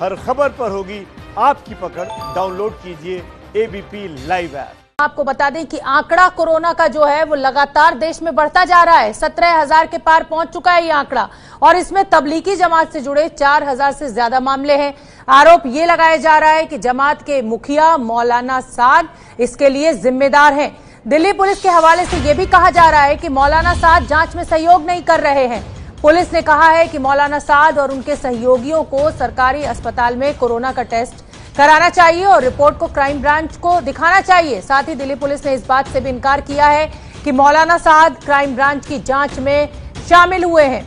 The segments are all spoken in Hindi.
हर खबर पर होगी आपकी पकड़। डाउनलोड कीजिए एबीपी लाइव ऐप। आपको बता दें कि आंकड़ा कोरोना का जो है वो लगातार देश में बढ़ता जा रहा है। 17,000 के पार पहुंच चुका है ये आंकड़ा, और इसमें तबलीगी जमात से जुड़े 4,000 से ज्यादा मामले हैं। आरोप ये लगाया जा रहा है कि जमात के मुखिया मौलाना साद इसके लिए जिम्मेदार हैं। दिल्ली पुलिस के हवाले से यह भी कहा जा रहा है कि मौलाना साद जांच में सहयोग नहीं कर रहे हैं। पुलिस ने कहा है कि मौलाना साद और उनके सहयोगियों को सरकारी अस्पताल में कोरोना का टेस्ट कराना चाहिए और रिपोर्ट को क्राइम ब्रांच को दिखाना चाहिए। साथ ही दिल्ली पुलिस ने इस बात से भी इनकार किया है कि मौलाना साद क्राइम ब्रांच की जांच में शामिल हुए हैं,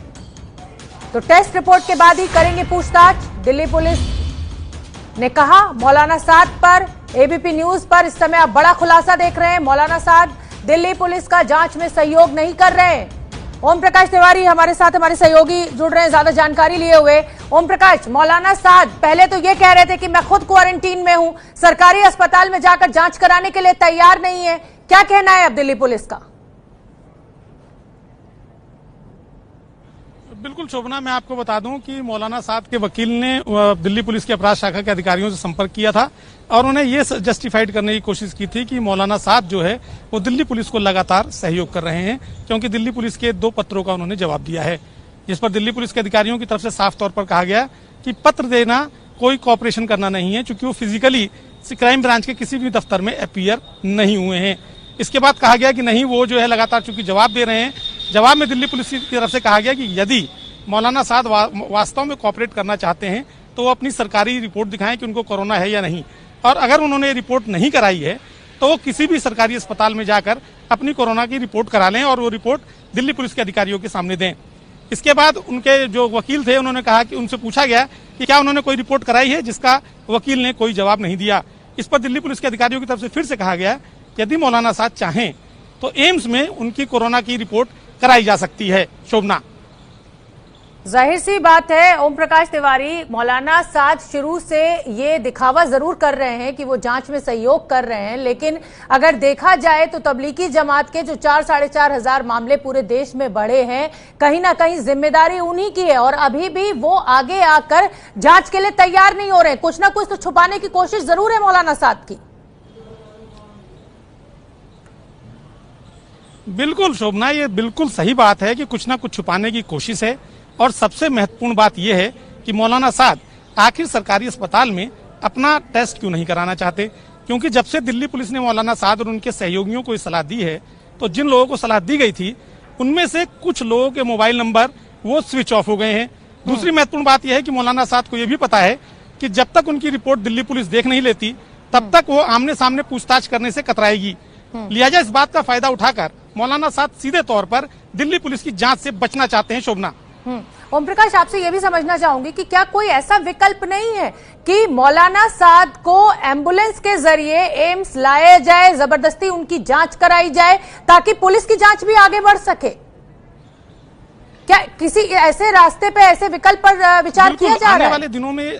तो टेस्ट रिपोर्ट के बाद ही करेंगे पूछताछ। दिल्ली पुलिस ने कहा मौलाना साद पर। एबीपी न्यूज पर इस समय आप बड़ा खुलासा देख रहे हैं। मौलाना साद दिल्ली पुलिस का जांच में सहयोग नहीं कर रहे हैं। ओम प्रकाश तिवारी हमारे साथ, हमारे सहयोगी जुड़ रहे हैं ज्यादा जानकारी लिए हुए। ओम प्रकाश, मौलाना साद पहले तो ये कह रहे थे कि मैं खुद क्वारंटीन में हूं, सरकारी अस्पताल में जाकर जांच कराने के लिए तैयार नहीं है, क्या कहना है अब दिल्ली पुलिस का? बिल्कुल शोभना, मैं आपको बता दूं कि मौलाना साद के वकील ने दिल्ली पुलिस के अपराध शाखा के अधिकारियों से संपर्क किया था और उन्हें ये जस्टिफाइड करने की कोशिश की थी कि मौलाना साद जो है वो दिल्ली पुलिस को लगातार सहयोग कर रहे हैं, क्योंकि दिल्ली पुलिस के 2 पत्रों का उन्होंने जवाब दिया है, जिस पर दिल्ली पुलिस के अधिकारियों की तरफ से साफ तौर पर कहा गया कि पत्र देना कोई कॉपरेशन करना नहीं है, क्योंकि वो फिजिकली क्राइम ब्रांच के किसी भी दफ्तर में अपीयर नहीं हुए हैं। इसके बाद कहा गया कि नहीं, वो जो है लगातार चूंकि जवाब दे रहे हैं। जवाब में दिल्ली पुलिस की तरफ से कहा गया कि यदि मौलाना साद वास्तव में कॉपरेट करना चाहते हैं तो वो अपनी सरकारी रिपोर्ट दिखाएं कि उनको कोरोना है या नहीं, और अगर उन्होंने रिपोर्ट नहीं कराई है तो वो किसी भी सरकारी अस्पताल में जाकर अपनी कोरोना की रिपोर्ट करा लें और वो रिपोर्ट दिल्ली पुलिस के अधिकारियों के सामने दें। इसके बाद उनके जो वकील थे उन्होंने कहा कि उनसे पूछा गया कि क्या उन्होंने कोई रिपोर्ट कराई है, जिसका वकील ने कोई जवाब नहीं दिया। इस पर दिल्ली पुलिस के अधिकारियों की तरफ से फिर से कहा गया यदि मौलाना साद चाहें तो एम्स में उनकी कोरोना की रिपोर्ट कराई जा सकती है। शोभना, जाहिर सी बात है ओम प्रकाश तिवारी, मौलाना साद शुरू से ये दिखावा जरूर कर रहे हैं कि वो जांच में सहयोग कर रहे हैं, लेकिन अगर देखा जाए तो तबलीगी जमात के जो 4-4,500 मामले पूरे देश में बढ़े हैं, कहीं ना कहीं जिम्मेदारी उन्हीं की है, और अभी भी वो आगे आकर जांच के लिए तैयार नहीं हो रहे। कुछ ना कुछ तो छुपाने की कोशिश जरूर है मौलाना साद की। बिल्कुल शोभना, ये बिल्कुल सही बात है कि कुछ ना कुछ छुपाने की कोशिश है, और सबसे महत्वपूर्ण बात यह है कि मौलाना साद आखिर सरकारी अस्पताल में अपना टेस्ट क्यों नहीं कराना चाहते, क्योंकि जब से दिल्ली पुलिस ने मौलाना साद और उनके सहयोगियों को सलाह दी है तो जिन लोगों को सलाह दी गई थी उनमें से कुछ लोगों के मोबाइल नंबर वो स्विच ऑफ हो गए हैं। दूसरी महत्वपूर्ण बात यह है कि मौलाना साद को यह भी पता है कि जब तक उनकी रिपोर्ट दिल्ली पुलिस देख नहीं लेती तब तक वो आमने सामने पूछताछ करने से कतराएगी। लिहाजा इस बात का फायदा उठाकर मौलाना साद सीधे तौर पर दिल्ली पुलिस की जांच से बचना चाहते हैं। शोभना, ओम प्रकाश, आपसे यह भी समझना चाहूंगी कि क्या कोई ऐसा विकल्प नहीं है कि मौलाना साद को एम्बुलेंस के जरिए एम्स लाया जाए, जबरदस्ती उनकी जांच कराई जाए ताकि पुलिस की जांच भी आगे बढ़ सके? क्या किसी ऐसे रास्ते पे, ऐसे विकल्प पर विचार किया जा रहा है?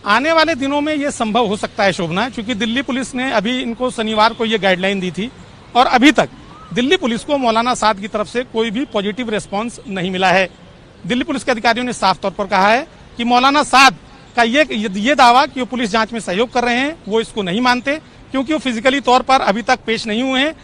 आने वाले दिनों में ये संभव हो सकता है शोभना, क्योंकि दिल्ली पुलिस ने अभी इनको शनिवार को ये गाइडलाइन दी थी और अभी तक दिल्ली पुलिस को मौलाना साद की तरफ से कोई भी पॉजिटिव रिस्पांस नहीं मिला है। दिल्ली पुलिस के अधिकारियों ने साफ तौर पर कहा है कि मौलाना साद का ये दावा कि वो पुलिस जांच में सहयोग कर रहे हैं वो इसको नहीं मानते, क्योंकि वो फिजिकली तौर पर अभी तक पेश नहीं हुए हैं